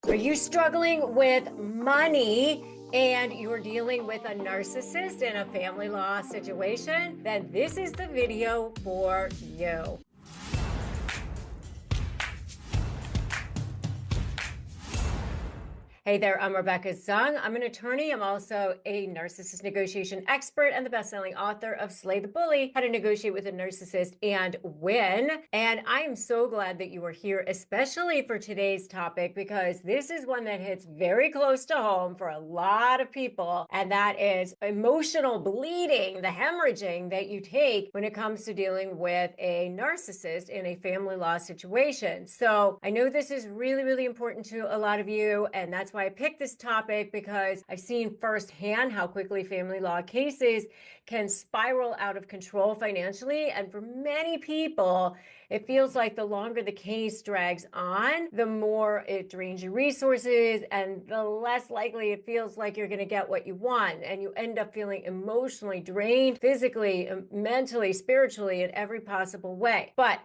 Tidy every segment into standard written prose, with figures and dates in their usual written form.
Are you struggling with money and you're dealing with a narcissist in a family law situation? Then this is the video for you. Hey there, I'm Rebecca Zung. I'm an attorney. I'm also a narcissist negotiation expert and the best-selling author of Slay the Bully, How to Negotiate with a Narcissist and Win. And I am so glad that you are here, especially for today's topic, because this is one that hits very close to home for a lot of people. And that is emotional bleeding, the hemorrhaging that you take when it comes to dealing with a narcissist in a family law situation. So I know this is really, really important to a lot of you, and that's why I picked this topic, because I've seen firsthand how quickly family law cases can spiral out of control financially. And for many people, it feels like the longer the case drags on, the more it drains your resources and the less likely it feels like you're going to get what you want. And you end up feeling emotionally drained, physically, mentally, spiritually, in every possible way. But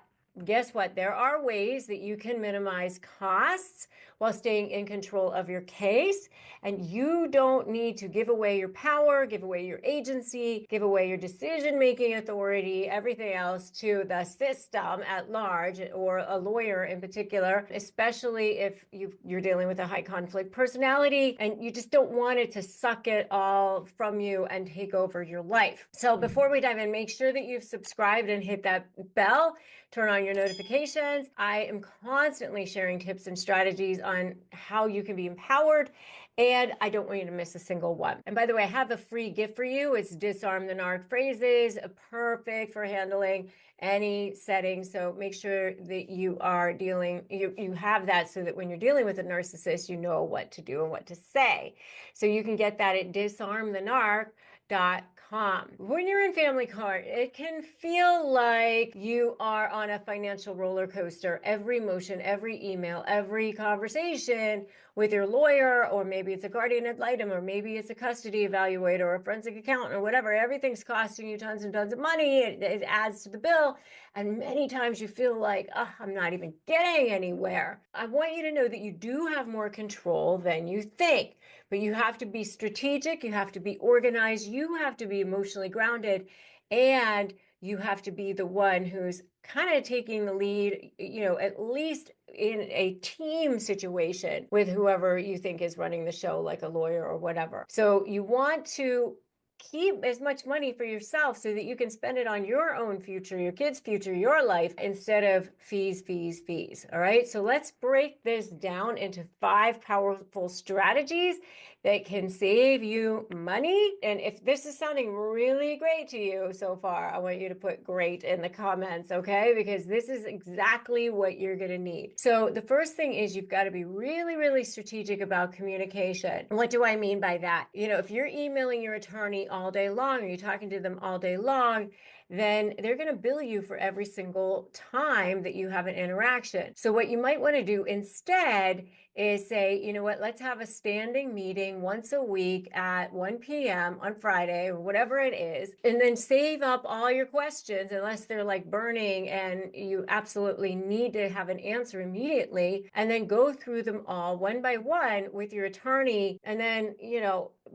guess what? There are ways that you can minimize costs while staying in control of your case. And you don't need to give away your power, give away your agency, give away your decision-making authority, everything else to the system at large, or a lawyer in particular, especially if you're dealing with a high conflict personality and you just don't want it to suck it all from you and take over your life. So before we dive in, make sure that you've subscribed and hit that bell, turn on your notifications. I am constantly sharing tips and strategies on how you can be empowered, and I don't want you to miss a single one. And by the way, I have a free gift for you. It's Disarm the Narc Phrases, perfect for handling any setting. So make sure that you are you have that, so that when you're dealing with a narcissist, you know what to do and what to say. So you can get that at disarmthenarc.com. When you're in family court, it can feel like you are on a financial roller coaster. Every motion, every email, every conversation with your lawyer, or maybe it's a guardian ad litem, or maybe it's a custody evaluator or a forensic accountant or whatever, everything's costing you tons and tons of money. It adds to the bill. And many times you feel like, oh, I'm not even getting anywhere. I want you to know that you do have more control than you think, but you have to be strategic. You have to be organized. You have to be emotionally grounded, and you have to be the one who's kind of taking the lead, at least in a team situation with whoever you think is running the show, like a lawyer or whatever. So you want to keep as much money for yourself so that you can spend it on your own future, your kids' future, your life, instead of fees. All right. So let's break this down into 5 powerful strategies that can save you money. And if this is sounding really great to you so far, I want you to put great in the comments, okay? Because this is exactly what you're going to need. So the first thing is you've got to be really, really strategic about communication. And what do I mean by that? If you're emailing your attorney all day long, or you're talking to them all day long, then they're going to bill you for every single time that you have an interaction. So what you might want to do instead is say, you know what, let's have a standing meeting once a week at 1 p.m. on Friday, or whatever it is, and then save up all your questions, unless they're like burning and you absolutely need to have an answer immediately, and then go through them all one by one with your attorney. And then,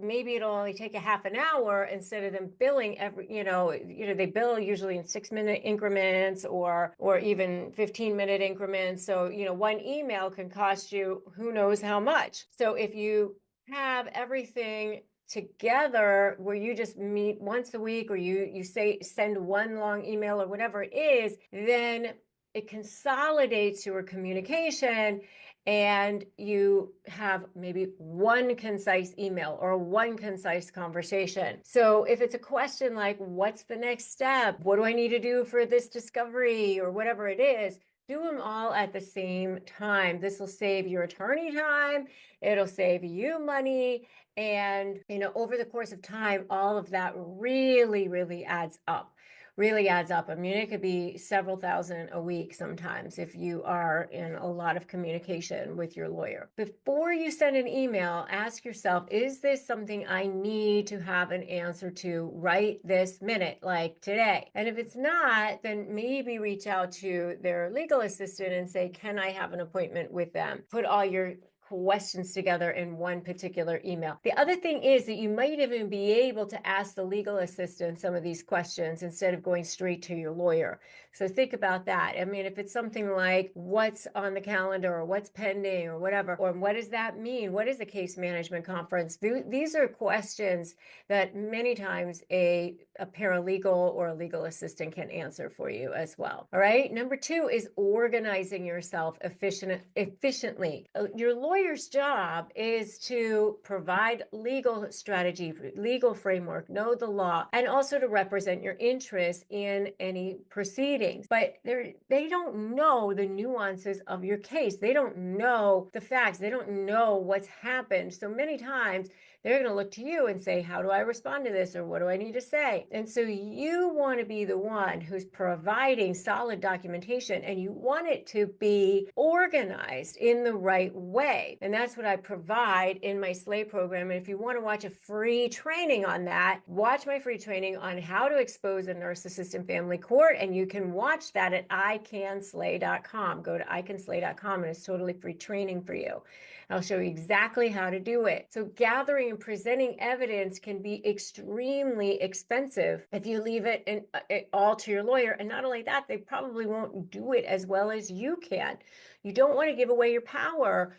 maybe it'll only take a half an hour instead of them billing every, they bill usually in 6-minute increments or even 15-minute increments. So, one email can cost you who knows how much. So if you have everything together where you just meet once a week, or you send one long email or whatever it is, then it consolidates your communication, and you have maybe one concise email or one concise conversation. So if it's a question like, what's the next step? What do I need to do for this discovery, or whatever it is, do them all at the same time. This will save your attorney time. It'll save you money. And, over the course of time, all of that really, really adds up. I mean, it could be several thousand a week sometimes if you are in a lot of communication with your lawyer. Before you send an email, ask yourself, is this something I need to have an answer to right this minute, like today? And if it's not, then maybe reach out to their legal assistant and say, can I have an appointment with them? Put all your questions together in one particular email. The other thing is that you might even be able to ask the legal assistant some of these questions instead of going straight to your lawyer. So think about that. I mean, if it's something like what's on the calendar or what's pending or whatever, or what does that mean? What is a case management conference? These are questions that many times a paralegal or a legal assistant can answer for you as well. All right. Number 2 is organizing yourself efficiently. Your lawyer's job is to provide legal strategy, legal framework, know the law, and also to represent your interests in any proceedings. But they don't know the nuances of your case. They don't know the facts. They don't know what's happened. So many times they're going to look to you and say, how do I respond to this? Or what do I need to say? And so you want to be the one who's providing solid documentation, and you want it to be organized in the right way. And that's what I provide in my SLAY program. And if you want to watch a free training on that, watch my free training on how to expose a narcissist in family court. And you can watch that at icanslay.com. Go to icanslay.com, and it's totally free training for you. I'll show you exactly how to do it. So gathering and presenting evidence can be extremely expensive if you leave it all to your lawyer. And not only that, they probably won't do it as well as you can. You don't want to give away your power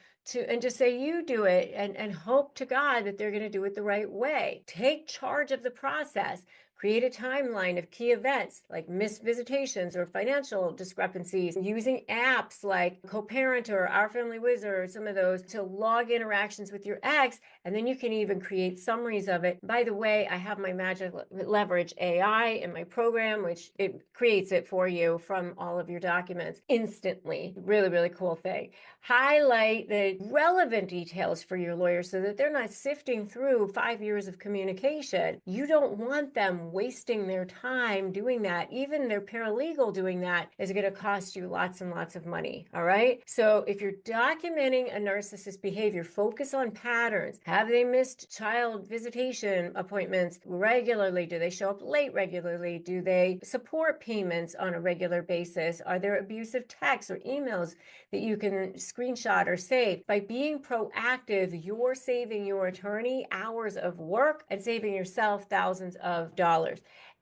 and just say you do it and hope to God that they're going to do it the right way. Take charge of the process. Create a timeline of key events like missed visitations or financial discrepancies, using apps like Co-Parent or Our Family Wizard, some of those, to log interactions with your ex, and then you can even create summaries of it. By the way, I have my Magic Leverage AI in my program, which it creates it for you from all of your documents instantly. Really, really cool thing. Highlight the relevant details for your lawyer so that they're not sifting through 5 years of communication. You don't want them wasting their time doing that. Even their paralegal doing that is going to cost you lots and lots of money. All right. So if you're documenting a narcissist behavior, focus on patterns. Have they missed child visitation appointments regularly? Do they show up late regularly? Do they support payments on a regular basis? Are there abusive texts or emails that you can screenshot or save? By being proactive, you're saving your attorney hours of work and saving yourself thousands of dollars.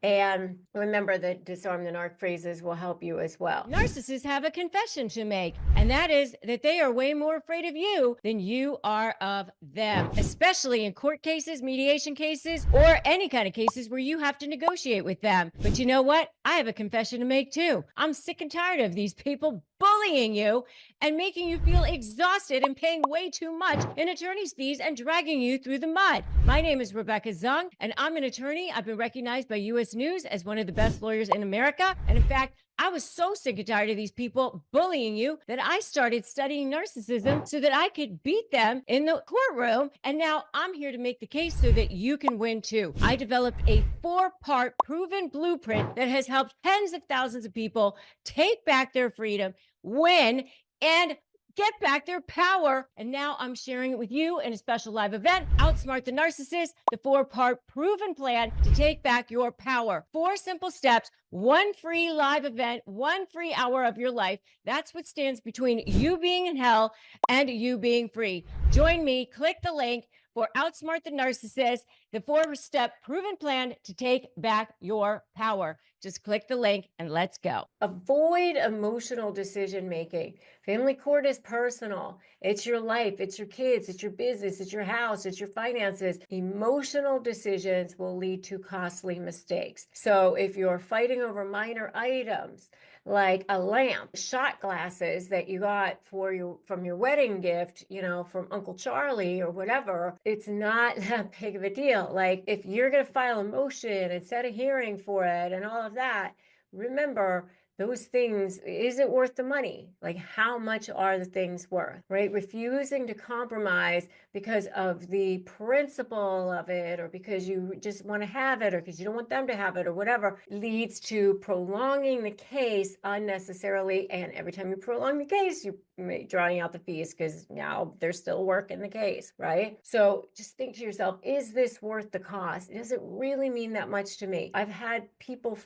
And remember that disarm the narc phrases will help you as well. Narcissists have a confession to make, and that is that they are way more afraid of you than you are of them, especially in court cases, mediation cases, or any kind of cases where you have to negotiate with them. But you know what? I have a confession to make too. I'm sick and tired of these people bullying you and making you feel exhausted and paying way too much in attorney's fees and dragging you through the mud. My name is Rebecca Zung, and I'm an attorney. I've been recognized by U.S. News as one of the best lawyers in America. And in fact, I was so sick and tired of these people bullying you that I started studying narcissism so that I could beat them in the courtroom. And now I'm here to make the case so that you can win too. I developed a 4-part proven blueprint that has helped tens of thousands of people take back their freedom, win, and get back their power. And now I'm sharing it with you in a special live event, Outsmart the Narcissist, the 4-part proven plan to take back your power. 4 simple steps, 1 free live event, 1 free hour of your life. That's what stands between you being in hell and you being free. Join me, click the link for Outsmart the Narcissist, the 4-step proven plan to take back your power. Just click the link and let's go. Avoid emotional decision making. Family court is personal. It's your life, it's your kids, it's your business, it's your house, it's your finances. Emotional decisions will lead to costly mistakes. So if you're fighting over minor items like a lamp, shot glasses that you got from your wedding gift, from Uncle Charlie or whatever, it's not that big of a deal. Like if you're going to file a motion and set a hearing for it and all of that, remember those things, is it worth the money? Like how much are the things worth, right? Refusing to compromise because of the principle of it, or because you just want to have it, or because you don't want them to have it, or whatever, leads to prolonging the case unnecessarily. And every time you prolong the case, you may drawing out the fees because now there's still work in the case, right? So just think to yourself, is this worth the cost? Does it really mean that much to me? I've had people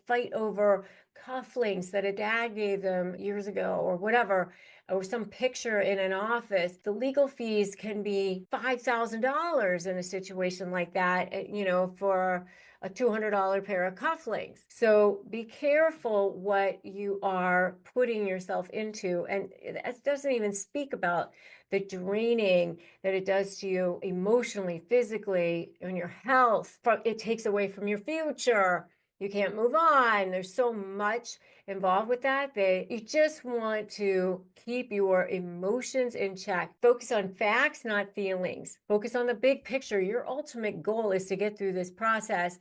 fight over cufflinks that a dad gave them years ago or whatever, or some picture in an office, the legal fees can be $5,000 in a situation like that, for a $200 pair of cufflinks. So be careful what you are putting yourself into. And it doesn't even speak about the draining that it does to you emotionally, physically, and your health. It takes away from your future. You can't move on. There's so much involved with that you just want to keep your emotions in check. Focus on facts, not feelings. Focus on the big picture. Your ultimate goal is to get through this process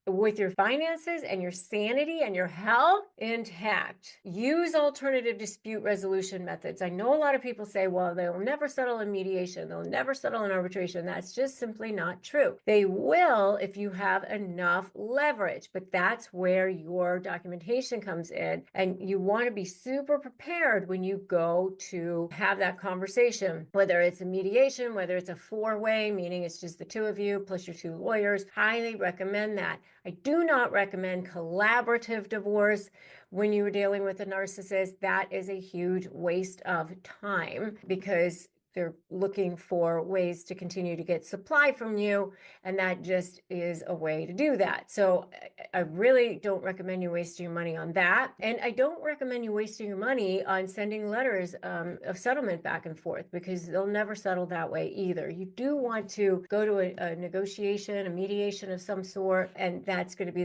with your finances and your sanity and your health intact. Use alternative dispute resolution methods. I know a lot of people say, well, they'll never settle in mediation. They'll never settle in arbitration. That's just simply not true. They will if you have enough leverage, but that's where your documentation comes in. And you want to be super prepared when you go to have that conversation, whether it's a mediation, whether it's a four-way, meaning it's just the two of you plus your two lawyers. Highly recommend that. I do not recommend collaborative divorce when you are dealing with a narcissist. That is a huge waste of time because they're looking for ways to continue to get supply from you, and that just is a way to do that. So I really don't recommend you wasting your money on that. And I don't recommend you wasting your money on sending letters of settlement back and forth, because they'll never settle that way either. You do want to go to a negotiation, a mediation of some sort, and that's going to be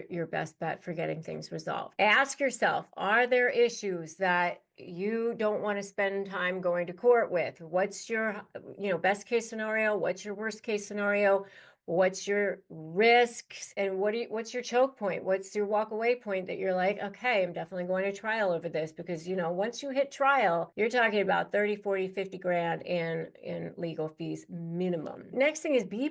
your best bet for getting things resolved. Ask yourself, are there issues that you don't want to spend time going to court with? What's your, best case scenario? What's your worst case scenario? What's your risks? And what's your choke point? What's your walk away point that you're like, okay, I'm definitely going to trial over this? Because, once you hit trial, you're talking about 30, 40, 50 grand in legal fees minimum. Next thing is be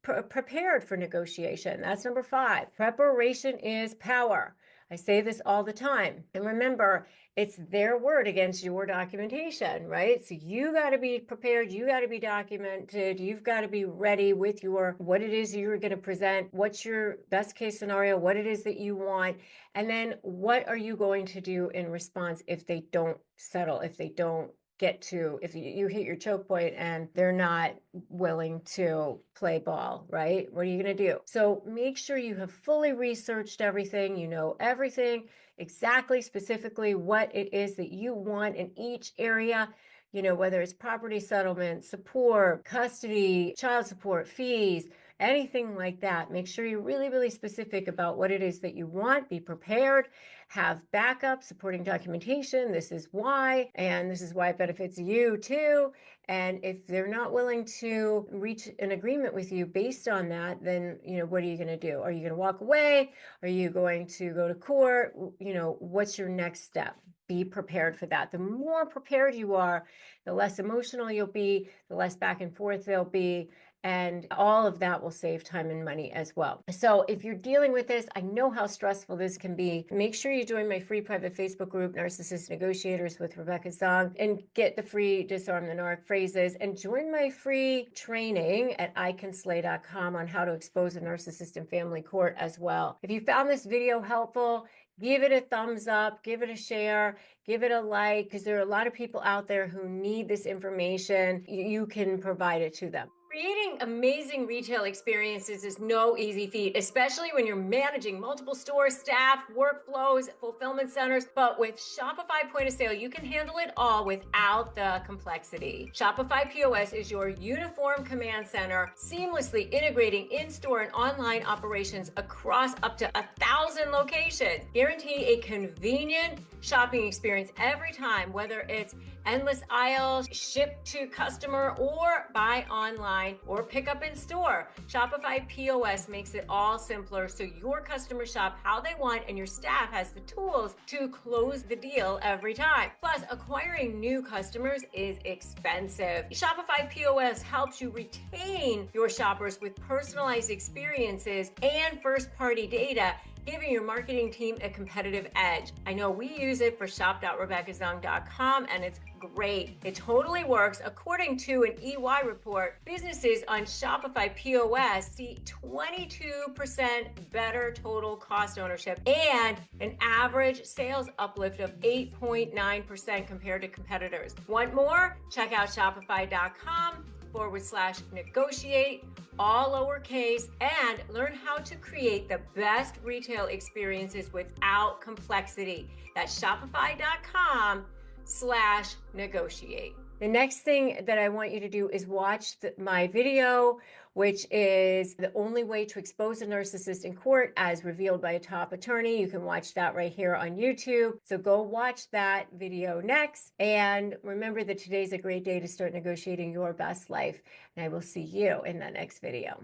prepared for negotiation. That's number 5. Preparation is power. I say this all the time. And remember, it's their word against your documentation, right? So you got to be prepared. You got to be documented. You've got to be ready with what it is you're going to present. What's your best case scenario? What it is that you want? And then what are you going to do in response if they don't settle, if they don't if you hit your choke point and they're not willing to play ball, right? What are you going to do? So make sure you have fully researched everything. You know everything exactly, specifically what it is that you want in each area, whether it's property settlement, support, custody, child support, fees, anything like that. Make sure you're really, really specific about what it is that you want. Be prepared. Have backup, supporting documentation. This is why, and this is why it benefits you too. And if they're not willing to reach an agreement with you based on that, then, what are you going to do? Are you going to walk away? Are you going to go to court? What's your next step? Be prepared for that. The more prepared you are, the less emotional you'll be, the less back and forth there'll be. And all of that will save time and money as well. So if you're dealing with this, I know how stressful this can be. Make sure you join my free private Facebook group, Narcissist Negotiators with Rebecca Zung, and get the free Disarm the Narc phrases, and join my free training at icanslay.com on how to expose a narcissist in family court as well. If you found this video helpful, give it a thumbs up, give it a share, give it a like, because there are a lot of people out there who need this information. You can provide it to them. Creating amazing retail experiences is no easy feat, especially when you're managing multiple stores, staff, workflows, fulfillment centers. But with Shopify Point of Sale, you can handle it all without the complexity. Shopify POS is your uniform command center, seamlessly integrating in-store and online operations across up to 1,000 locations. Guarantee a convenient shopping experience every time, whether it's endless aisles, ship to customer, or buy online or pick up in store. Shopify POS makes it all simpler so your customers shop how they want and your staff has the tools to close the deal every time. Plus, acquiring new customers is expensive. Shopify POS helps you retain your shoppers with personalized experiences and first-party data giving your marketing team a competitive edge. I know we use it for shop.rebeccazung.com, and it's great. It totally works. According to an EY report, businesses on Shopify POS see 22% better total cost ownership and an average sales uplift of 8.9% compared to competitors. Want more? Check out shopify.com/negotiate, all lowercase, and learn how to create the best retail experiences without complexity. That's shopify.com/negotiate. The next thing that I want you to do is watch my video, which is the only way to expose a narcissist in court as revealed by a top attorney. You can watch that right here on YouTube. So go watch that video next. And remember that today's a great day to start negotiating your best life. And I will see you in the next video.